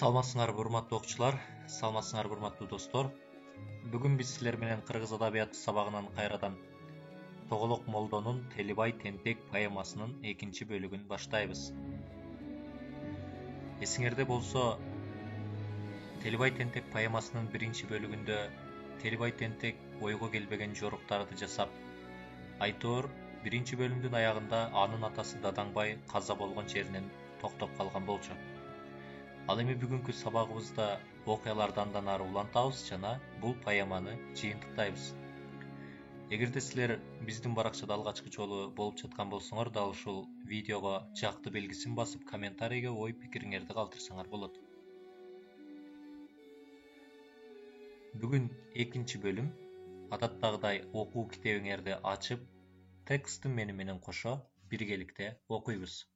Саламатсыңарбы урматтуу окуучулар, саламатсыңарбы урматтуу достор. Бүгүн биз силер менен кыргыз адабияты сабагынан кайрадан Тоголок Молдонун Телибай Тентек поэмасынын 2 бөлүгүн баштайбыз. Эсиңерде болсо, Телибай Тентек поэмасынын 1 бөлүгүндө Телибай Тентек ойго келбеген жоруктарды жасап, айтор 1 бөлүмдүн аягында анын атасы Дадаңбай каза болгон жеринен токтоп калган болчу. Ал эми бүгүнкү сабагыбызда окуяларды андан ары улантабыз жана бул поэманы жыйынтыктайбыз. Эгерде силер биздин баракчада алгачкы жолу болуп жаткан болсоңор, дал ушул видеого жакты белгисин басып, комментарийге ой пикириңерди калтырсаңар болот. Бүгүн 2 бөлүм. Адаттагыдай окуу китебиңерди ачып, текстин менен кошо биргеликте окуйбуз.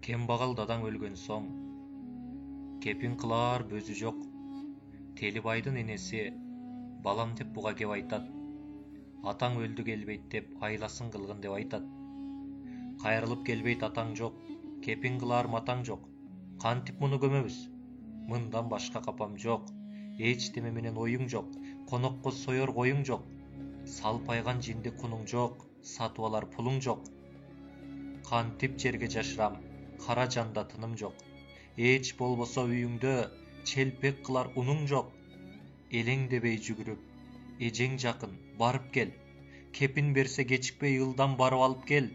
Кембагал дадаң өлгөн соң, кепин кылар бөзү жок. Телибайдын энеси балам деп буга кеп айтат. Атаң өлдү келбейт деп айласын кылгын деп айтат. Кайрылып келбейт атаң жок, кепин кылар матаң жок. Кантип муну көмөбүз? Мындан башка капам жок. Эч деме менен оюң жок, конокко соёр коюң жок. Салпайган жинди кунуң жок, сатып алар пулуң жок. Кантип жерге жашырам, кара жанда тыным жок. Эч болбосо үйүңдө челпек кылар унуң жок. Элеңдебей жүгүрүп, эжең жакын барып кел. Кепин берсе кечикпей ылдам барып алып кел.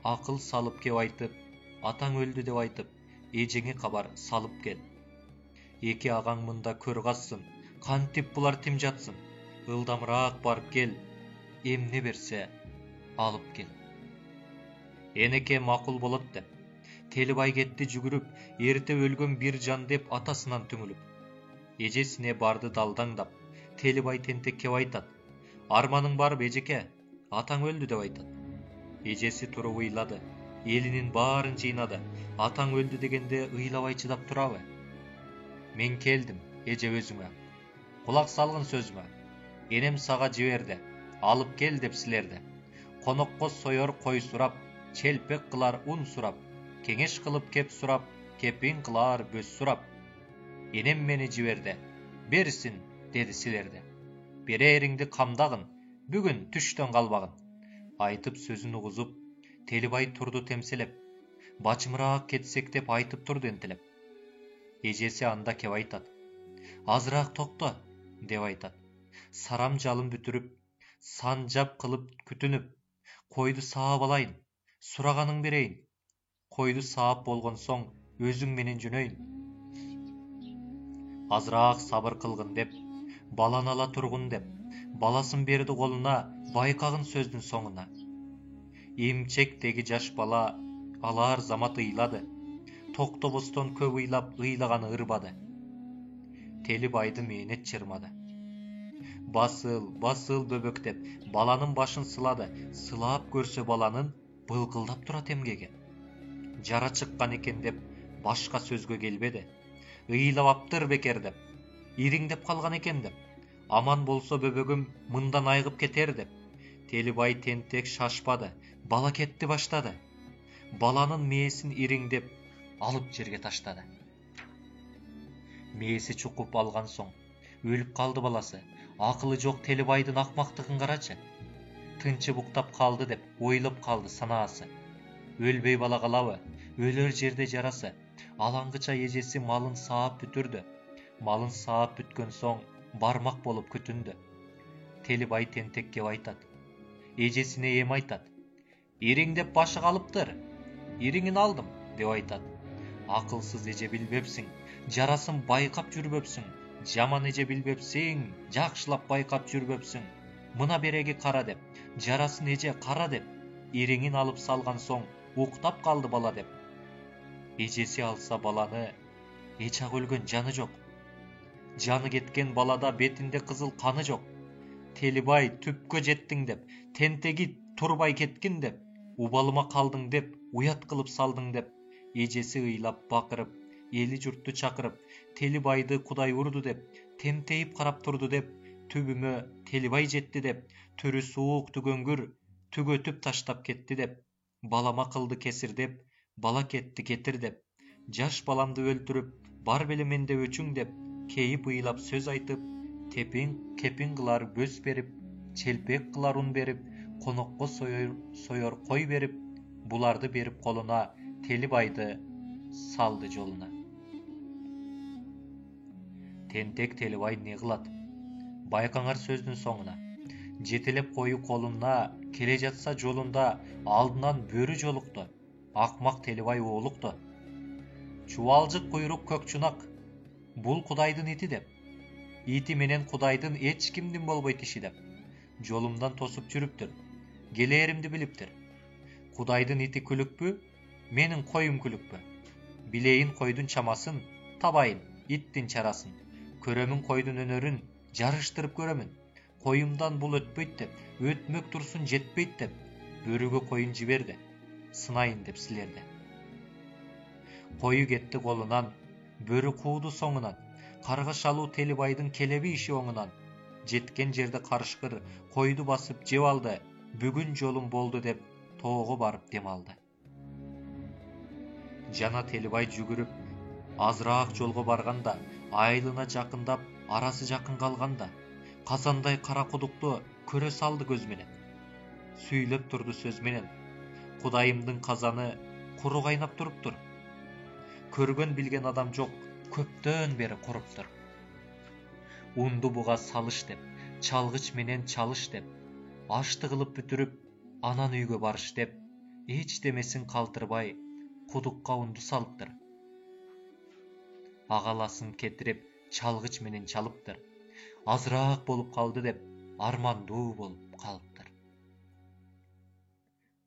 Акыл салып кеп айтып, атаң өлдү деп айтып, эжеңе кабар салып кел. Эки агаң мында көр кассын, кантип булар тим жатсын. Ылдамыраак барып кел, эмне берсе алып кел. Энеке макул болот деп, Телибай кетти жүгүрүп, эрте өлгөн бир жан деп атасынан түңүлүп. Эжесине барды далдаңдап, Телибай Тентек кеп айтат. Арманың барып эжеке, атаң өлдү деп айтат. Эжеси туруп ыйлады, элинин баарын жыйнады. Атаң өлдү дегенде ыйлабай чыдап турабы? Мен келдим, эже өзүңө. Кулак салгын сөзүмө. Энем сага жиберди, алып кел деп силерди. Конокко соёр кой сурап, челпек кылар ун сурап, кеңеш кылып кеп сурап, кепин кылар бөз сурап. Энем мени жиберди, берсин деди силерди. Берериңди камдагын, бүгүн түштөн калбагын. Айтып сөзүн угузуп, Телибай турду темселеп. Бачымыраак кетсек деп айтып турду энтелеп. Эжеси анда кеп айтат. Азыраак токто деп айтат. Сарам жалын бүтүрүп, санжап кылып күтүнүп, койду саап алайын, сураганың берейин. Койду саап болгон соң, өзүң менен жөнөйүн. Азыраак сабыр кылгын деп, баланы ала тургун деп, баласын берди колуна, байкагын сөздүн соңуна. Эмчектеги жаш бала алар замат ыйлады, токтобостон көп ыйлап ыйлаганы ырбады. Телибайды мээнет чырмады. Басыл, басыл бөбөк деп, баланын башын сылады, сылап көрсө баланын былкылдап турат эмгеге. Жара чыккан экен деп, башка сөзгө келбеди. Ыйлабаптыр бекер деп, ириңдеп калган экен деп, аман болсо бөбөгүм мындан айгып кетер деп. Телибай Тентек шашпады, бала кетти баштады. Баланын мээсин ириңдеп алып жерге таштады. Мээси чукуп алган соң, өлүп калды баласы. Акылы жок Телибайдын акмактыгын карачы. Тынчы буктап калды деп ойлоп калды санаасы. Өлбөй бала калабы, өлөр жерде жарасы. Алаңгыча эжеси малын саап бүтүрдү. Малын саап бүткөн соң, бармак болуп күтүндү. Телибай Тентек кеп айтат. Эжесине эми айтат. Ириңдеп башы калыптыр. Ириңин алдым деп айтат. Акылсыз эже билбепсиң, жарасын байкап жүрбөпсүң. Жаман эже билбепсиң, жакшылап байкап жүрбөпсүң. Мына береги кара деп, жарасын эже кара деп, ириңин алып салган соң, уктап калды бала деп. Эжеси алса баланы, эч ак өлгөн жаны жок. Canı ketken balada betinde kızıl kanı жоқ. Телибай түпкө жеттиң деп, тентеги турбай кеткин деп, убалыма калдың деп, уят кылып салдың деп, эжеси ыйлап бакырып, эли журтту чакырып, Телибайды Кудай урду деп, темтейип карап турду деп, түбүмө Телибай жетти деп, түрү суук түгөңгүр, түгөтүп таштап кетти деп, балама кылды кесир деп, бала кетти кетир деп, жаш баламды өлтүрүп, бар беле менде өчүң деп, кейип ыйлап сөз айтып, кепин кылар бөз берип, челпек кылар un берип, конокко соёр кой берип, буларды берип колуна, Телибайды салды жолуна. Тентек Телибай не кылат? Байкаңар сөздүн соңуна. Жетелеп кою колуна, келе жатса жолунда, алдынан бөрү жолукту, акмак Телибай оолукту. Чубалжык куйрук көк чунак, бул Кудайдын ити деп, ити менен Кудайдын эч кимдин болбойт иши деп, жолумдан тосуп жүрүптүр, келээримди билиптир. Кудайдын ити күлүкпү, менин коюм күлүкпү. Билейин койдун чамасын, табайын иттин чарасын. Көрөмүн койдун өнөрүн, жарыштырып көрөмүн. Коюмдан бул өтпөйт деп, өтмөк турсун жетпейт деп, бөрүгө коюн жиберди, сынайын деп силерди. Кою кетти колунан, бөрү кууду соңунан, каргыш алуу Телибайдын келеби иши оңунан. Жеткен жерде карышкыр, койду басып жеп алды, бүгүн жолум болду деп, тоого барып дем алды. Жана Телибай жүгүрүп, азыраак жолго барганда, айылына жакындап, арасы жакын калганда, казандай кара кудукту көрө салды көз менен. Сүйлөп турду сөз менен, Кудайымдын казаны куру кайнап туруптур. Көргөн билген адам жок, көптөн бери куруптур. Унду буга салыш деп, чалгыч менен чалыш деп, ашты кылып бүтүрүп, анан үйгө барыш деп, эч демесин калтырбай, кудукка унду салыптыр. Агаласын кетирип, чалгыч менен чалыптыр. Азыраак болуп калды деп, армандуу болуп калыптыр.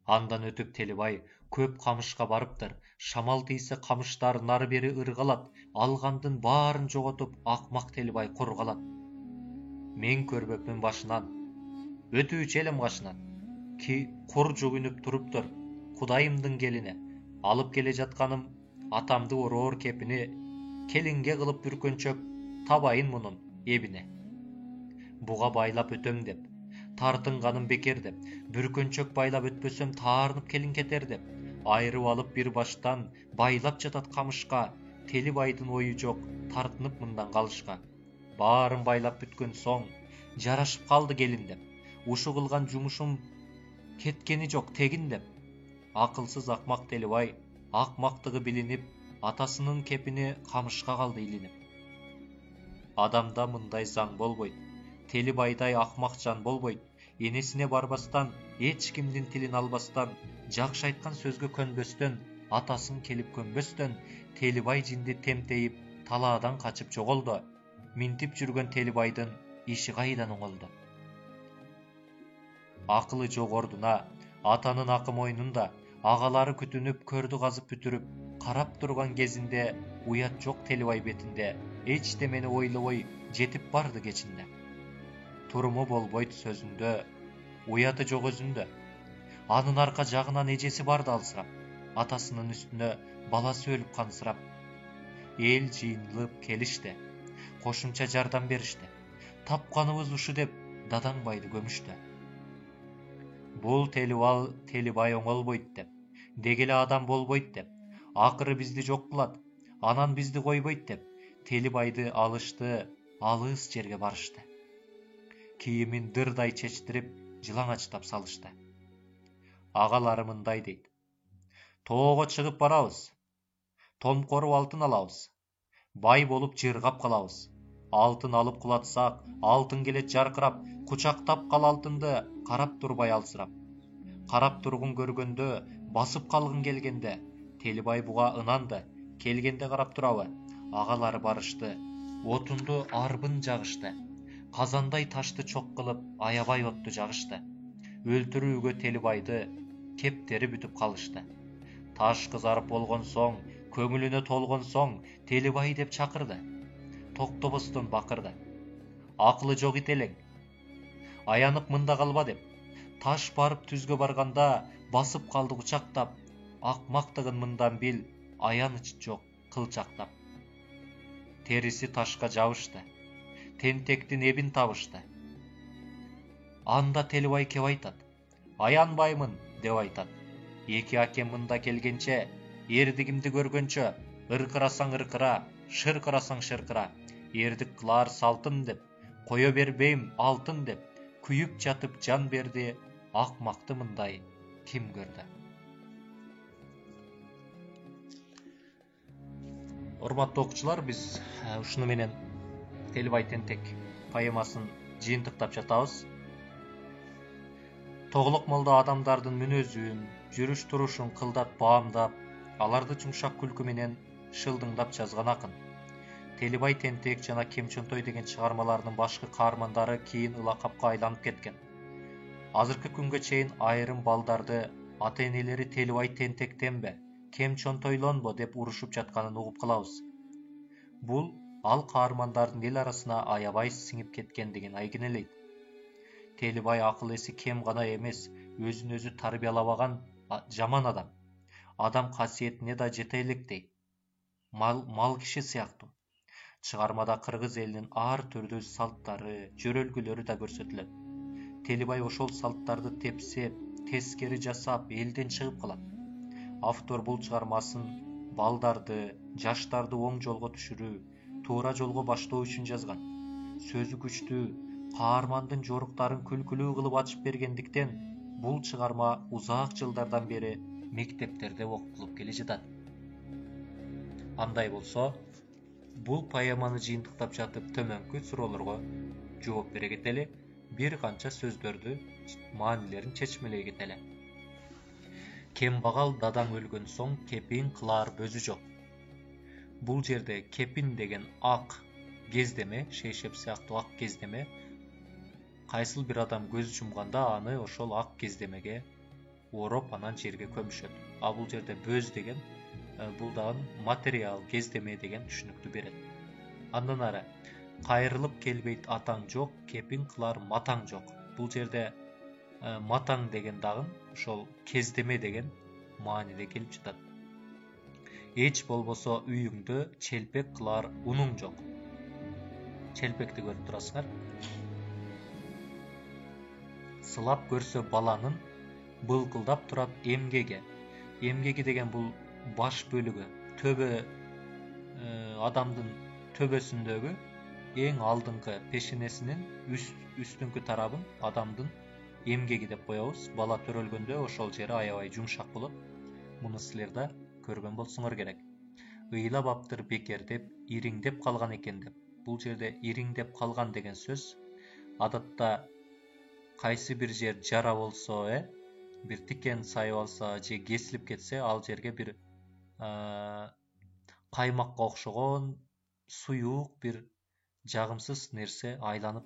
Андан өтүп Телибай көп камышка барыптыр. Шамал тийсе камыштар нары бери ыргалат. Алгандын баарын жоготуп, акмак Телибай кур калат. Мен көрбөкмүн башынан, өтүүчү элем кашынан. Ки кур жүгүнүп туруптур, Кудайымдын келине. Алып келе жатканым атамды ороор кепини, келинге кылып бүркөнчөк, табайын мунун эбине. Буга байлап өтөм деп, тартынганым бекер деп, бүркөнчөк байлап өтпөсөм таарынып келин кетер деп, айрып алып бир баштан байлап жатат камышка, Телибайдын ою жок, тартынып мындан калышка. Баарын байлап бүткөн соң, жарашып калды келин деп, ушу кылган жумушум кеткени жок тегин деп. Акылсыз акмак Телибай, акмактыгы билинип, атасынын кепини камышка калды илинип. Адамда мындай заң болбойт, Телибайдай акмак жан болбойт. Энесине барбастан, эч кимдин тилин албастан, жакшы айткан сөзгө көнбөстөн, атасын келип көнбөстөн, Телибай жинди темтейип, талаадан качып жоголду. Минтип жүргөн Телибайдын иши кайдан оңолду? Акылы жок ордуна, атанын акы мойнунда, агалары күтүнүп, көрдү казып бүтүрүп, карап турган кезинде, уят жок Телибай бетинде, эч демени ойлобой жетип барды кечинде. Туруму болбойт сөзүндө, уяты жок өзүндө. Анын арка жагынан эжеси барды алсырап, атасынын үстүнө баласы өлүп кансырап. Эл жыйынылып келишти, кошумча жардам беришти. Тапканыбыз ушу деп, Дадаңбайды көмүштү. Бул Телибай оңолбойт деп, дегеле адам болбойт деп, акыры бизди жок кылат, анан бизди койбойт деп, Телибайды алышты, алыс жерге барышты. Кийимин дырдай чечтирип, жылаңачтап салышты. Агалары мындай дейт: тоого чыгып барабыз, томкоруп алтын алабыз, бай болуп жыргап калабыз. Алтын алып кулатсак, алтын келет жаркырап, кучактап кал алтынды, карап турбай алсырап. Карап тургун көргөндө, басып калгын келгенде, Телибай буга ынанды, келгенде карап турабы. Агалары барышты, отунду арбын жагышты. Казандай ташты чок кылып, аябай отту жагышты. Өлтүрүүгө Телибайды кептери бүтүп калышты. Таш кызарып болгон соң, көңүлүнө толгон соң, Телибай деп чакырды. токтобостон бакырды. Акылы жок ит элең. Аянып мында калба деп. Таш барып түзгө барганда басып калды кучактап. Акмактыгын мындан бил, аяныч жок кылчактап. Териси ташка жабышты. Тентектин эбин табышты. Анда Телибай кеп айтат. Аянбаймын деп айтат. Эки акем мында келгенче, эрдигимди көргөнчө, ыркырасаң ыркыра, шыркырасаң шыркыра, эрдик кылар салтын деп, кое бербейм алтын деп, күйүп жатып жан берди, акмакты мындай ким көрдү? Урматтуу окуучулар, биз ушуну менен Телибай тентек поэмасын жыйынтыктап жатабыз. Тоголок молдо адамдардын мүнөзүн, жүрүш турушун кылдат баамдап, аларды жумшак күлкү менен шылдыңдап жазган акын. Телибай тентек жана Кем Чонтой деген чыгармаларынын башкы каармандары кийин ылакапка айланып кеткен. Азыркы күнгө чейин айрым балдарды ата-энелери Телибай тентектенбе, Кем Чонтойлонбо деп урушуп жатканын угуп калабыз. Бул ал каармандардын эл арасына аябай сиңип кеткендигин айгинелейт. Телибай акыл эси кем гана эмес, өзүн өзү тарбиялабаган жаман адам. Адам касиетине да жете электей. Мал киши сыяктуу. Чыгармада кыргыз элинин ар түрдүү салттары, жөрөлгүлөрү да көрсөтүлөт. Телибай ошол салттарды тепсеп, тескери жасап, элден чыгып калат. Автор бул чыгармасын балдарды, жаштарды оң жолго түшүрүү, туура жолго баштоо үчүн жазган. Сөзү күчтүү, каармандын жоруктарын күлкүлүү кылып ачып бергендиктен, бул чыгарма узак жылдардан бери мектептерде окутулуп келе жатат. Андай болсо, бул поэманы жыйынтыктап жатып төмөнкү суроолорго жооп бере кетели, бир канча сөздөрдү, маанилерин чечмелей кетели. Кембагал дадаң өлгөн соң кепин кылар бözү жок. Бул жерде кепин деген ак кездеме, шейшеп сыяктуу ак кездеме, кайсыл бир адам көз жумганда аны ошол ак кездемеге ороп анан жерге көмүшөт. А бул жерде бөз деген бул дагы материал, кездеме деген түшүнүктү берет. Андан ары кайрылып келбейт атаң жок, кепин кылар матаң жок. Бул жерде матаң деген дагы ошол кездеме деген мааниде келип жатат. Эч болбосо үйүңдө челпек кылар унуң жок. Челпекти көрүп турасыңар. Сылап көрсө баланын былкылдап турат эмгеги. Эмгеги деген бул баш бөлүгү, төбө, адамдын төбөсүндөгү эң алдыңкы пешенесинин үстүңкү тарабын адамдын эмгеги деп коебуз. Бала төрөлгөндө ошол жери аябай жумшак болот. Муну силер да көргөн болсоңор керек. Ыйлап аптыр бекердеп, ириңдеп калган экен деп. Бул жерде ириңдеп калган деген сөз адатта кайсы бир жер жара болсо, бир тикен сайып алса же кесилип кетсе, ал жерге бир каймакка окшогон суюк бир жагымсыз нерсе айланып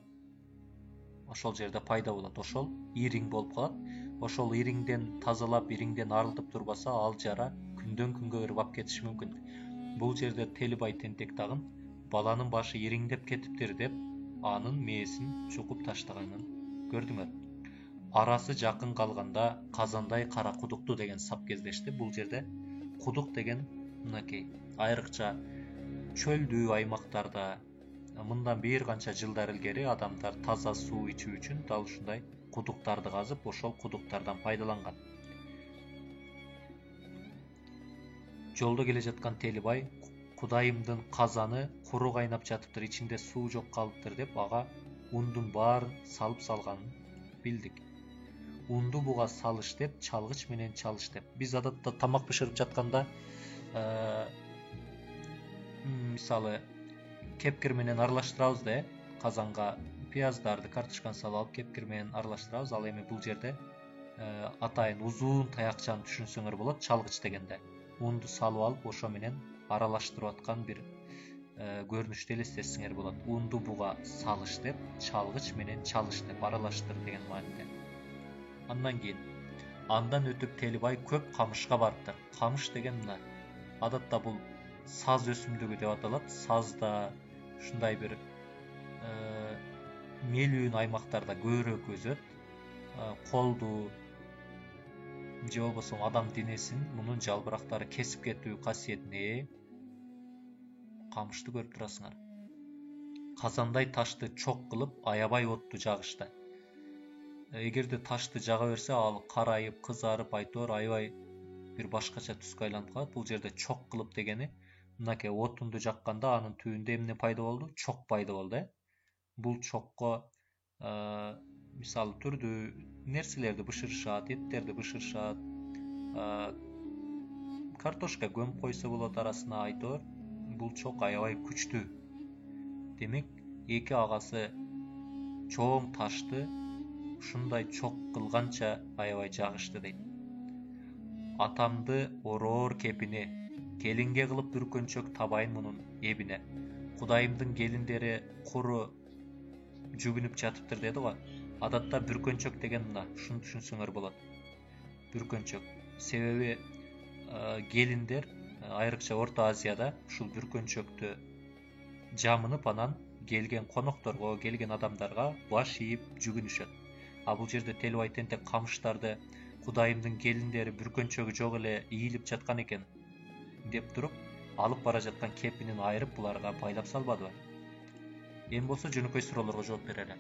ошол жерде пайда болот. Ошол ириң болуп калат. Ошол ириңден тазалап, ириңден арылтып турбаса, ал жара күндөн күнгө ырбап кетиши мүмкүн. Бул жерде Телибай тентек дагы баланын башы ириңдеп кетиптир деп, анын мээсин чукуп таштаганын көрдүңөр. Арасы жакын калганда казандай кара кудукту деген сап кездешти. Бул жерде кудук деген мынакей айрыкча чөлдүү аймактарда мындан бир канча жылдар илгери адамдар таза суу ичүү үчүн дал ушундай кудуктарды казып, ошол кудуктардан пайдаланган. Жолдо келе жаткан Телибай Кудайымдын казаны куру кайнап жатыптыр, ичинде суу жок калыптыр деп ага ундун баарын салып салганын билдик. Унду буга салыш деп, чалгыч менен чалыш деп. Биз адатта тамак бышырып жатканда мисалы кепкир менен аралаштырабыз да, казанга пияздарды, картошканы салып алып кепкир менен аралаштырабыз. Ал эми бул жерде атайын узун таякчаны түшүнсөңөр болот, чалгыч дегенде. Унду салып алып ошо менен аралаштырып аткан бир көрүнүштү элестетсеңер болот. Унду буга салыш деп, чалгыч менен чалыш деп аралаштыр деген мааниде. Андан кийин андан өтүп Телибай көп камышка барыптыр. Камыш деген мына адатта бул саз өсүмдүгү деп аталат. Сазда, ушундай бир мелүүн аймактарда көбүрөөк өсөт. Колду же болбосо адам денесин мунун жалбырактары кесип кетүү касиетине ээ. Камышты көрүп турасыңар. Казандай ташты чок кылып аябай отту жагышты. Эгерде ташты жага берсе, ал карайып, кызарып, айтор аябай бир башкача түскө айланып калат. Бул жерде чок кылып дегени мынакей отунду жакканда анын түбүндө эмне пайда болду? Чок пайда болду. Бул чокко мисалы түрдүү нерселерди бышырышат, эттерди бышырышат, картошка көмүп койсо болот арасына, айтор. Бул чок аябай күчтүү. Демек, эки агасы чоң ташты ушундай чок кылганча аябай жагышты дейт. Атамды ороор кепини, келинге кылып бүркөнчөк табайын мунун эбине. Кудайымдын келиндери куру жүгүнүп жатыптыр деди го. Адатта бүркөнчөк деген мына, ушуну түшүнсөңөр болот. Бүркөнчөк. Себеби келиндер айрыкча Орто Азияда ушул бүркөнчөктү жамынып анан келген конокторго, келген адамдарга баш ийип жүгүнүшөт. Бул жерде Телибай тентек камыштарды Кудайымдын келиндери бүркөнчөгү жок эле ийилип жаткан экен деп туруп, алып бара жаткан кепинин айырып буларга байлап салбадыбы? Эми болсо жөнөкөй суроолорго жооп берели.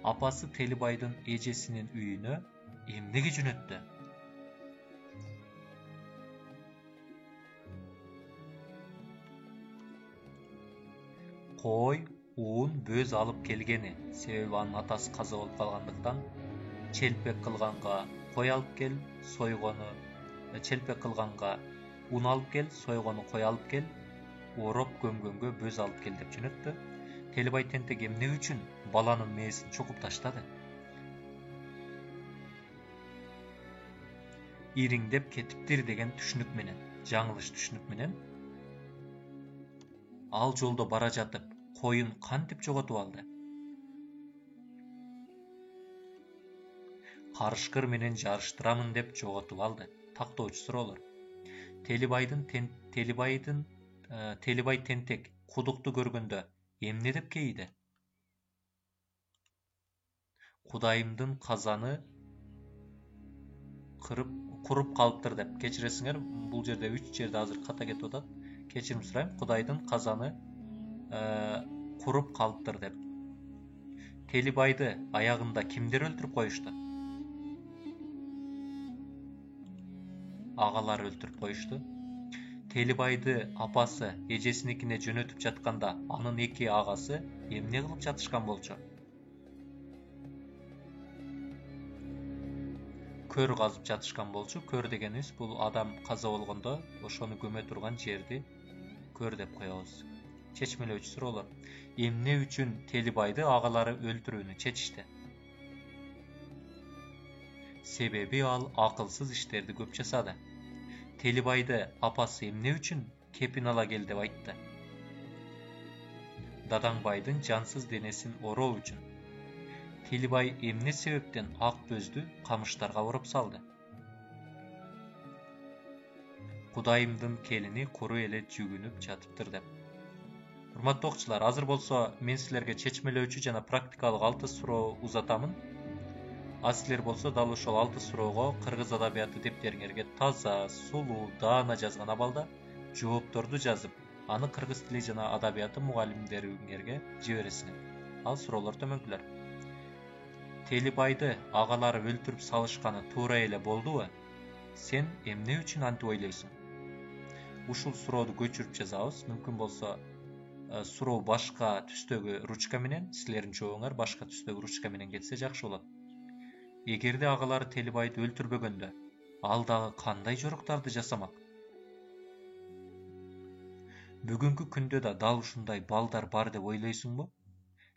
Апасы Телибайдын эжесинин үйүнө эмнеге жөнөттү? Кой, уун, бөз алып келгени. Себеби анын атасы каза болуп калгандыктан челпек кылганга кой алып кел, сойгону челпек кылганга ун алып кел, сойгону кой алып кел, ороп көмгөнгө бөз алып кел деп жөнөттү. Телибай тентек эмне үчүн баланын мээсин чукуп таштады? Ириңдеп кетиптир деген түшүнүк менен, жаңылыш түшүнүк менен ал жолдо бара жатып коюн кантип жоготуп алды? Карышкыр менен жарыштырамын деп жоготуп алды. Тактоочу суроолор. Телибай тентек кудукту көргөндө эмне деп кейиди? Кудайымдын казаны куруп калыптыр деп. Кечиресиңер, бул жерде 3 жерде азыр ката кетип атат. Кечирим сурайм. Кудайдын казаны куруп калыптыр деп. Телибайды аягында кимдер өлтүрүп коюшту? Агалар өлтүрүп коюшту. Телибайды апасы эжесиникине жөнөтүп жатканда анын эки агасы эмне кылып жатышкан болчу? Көр казып жатышкан болчу. Көр дегенибиз бул адам каза болгондо ошону көмө турган жерди көр деп коебуз. Чечмелөөчү суроолор. Эмне үчүн Телибайды агалары өлтүрүүнү чечишти? Себеби ал акылсыз иштерди көп жасады. Телибайды апасы эмне үчүн кепин ала кел деп айтты? Дадаңбайдын жансыз денесин ороо үчүн. Телибай эмне себептен ак бөздү камыштарга ороп салды? Кудайымдын келини куру эле жүгүнүп жатыптыр деп. Урматтуу окуучулар, азыр болсо мен силерге чечмелөөчү жана практикалык 6 суроо узатамын. Силер болсо дал ошол 6 суроого кыргыз адабияты дептериңерге таза, сулуу, даана жазган абалда жоопторду жазып, аны кыргыз тили жана адабияты мугалимдериңерге жибересиңер. Ал суроолор төмөнкүлөр. Телибайды агалары өлтүрүп салышканы туура эле болдубу? Сен эмне үчүн антип ойлойсуң? Ушул сурооду көчүрүп жазабыз. Мүмкүн болсо суроо башка түстөгү ручка менен, силердин жообуңар башка түстөгү ручка менен кетсе жакшы болот. Эгерде агалары Телибайды өлтүрбөгөндө, ал дагы кандай жоруктарды жасамак? Бүгүнкү күндө да дал ушундай балдар бар деп ойлойсуңбу?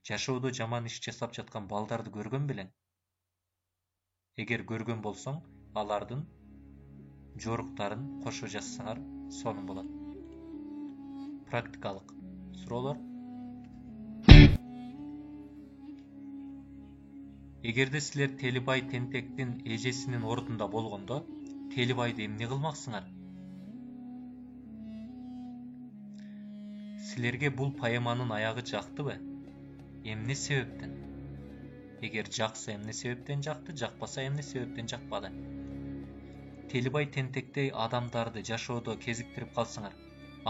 Жашоодо жаман иш жасап жаткан балдарды көргөн белең? Эгер көргөн болсоң, алардын жоруктарын кошо жазсаңар сонун болот. Практикалык суроолор. Эгерде силер Телибай тентектин эжесинин ордунда болгондо, Телибайды эмне кылмаксыңар? Силерге бул поэманын аягы жактыбы? Эмне себептен? Эгер жакса эмне себептен жакты, жакпаса эмне себептен жакпады? Телибай тентектей адамдарды жашоодо кезиктирип калсаңар,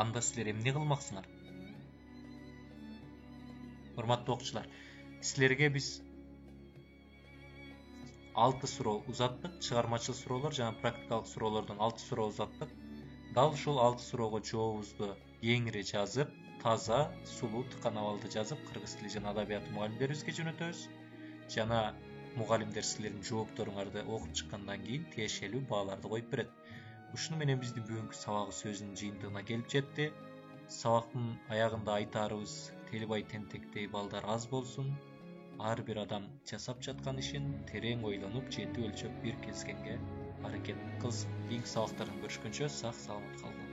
анда силер эмне кылмаксыңар? Урматтуу окуучулар, силерге биз 6 суроо узаттык, чыгармачыл суроолор жана практикалык суроолордон 6 суроо узаттык. Дал ушул 6 суроого жообубузду кеңири жазып, таза, сулуу, тыканабалды жазып, кыргыз тили жана адабияты мугалимдерибизге жөнөтөбүз. Жана мугалимдер силердин жоопторуңарды окуп чыккандан кийин тиешелүү бааларды коюп берет. Ушуну менен биздин бүгүнкү сабак сөзүнүн жыйынтыгына келип жетти. Сабактын аягында айтарыбыз, Телибай тентектей балдар аз болсун. Ар бир адам жасап жаткан ишин терең ойлонуп, жети өлчөп бир кезгенге аракет кылсын. Кийинки сабактардан көрүшкөнчө сак саламат калгыла.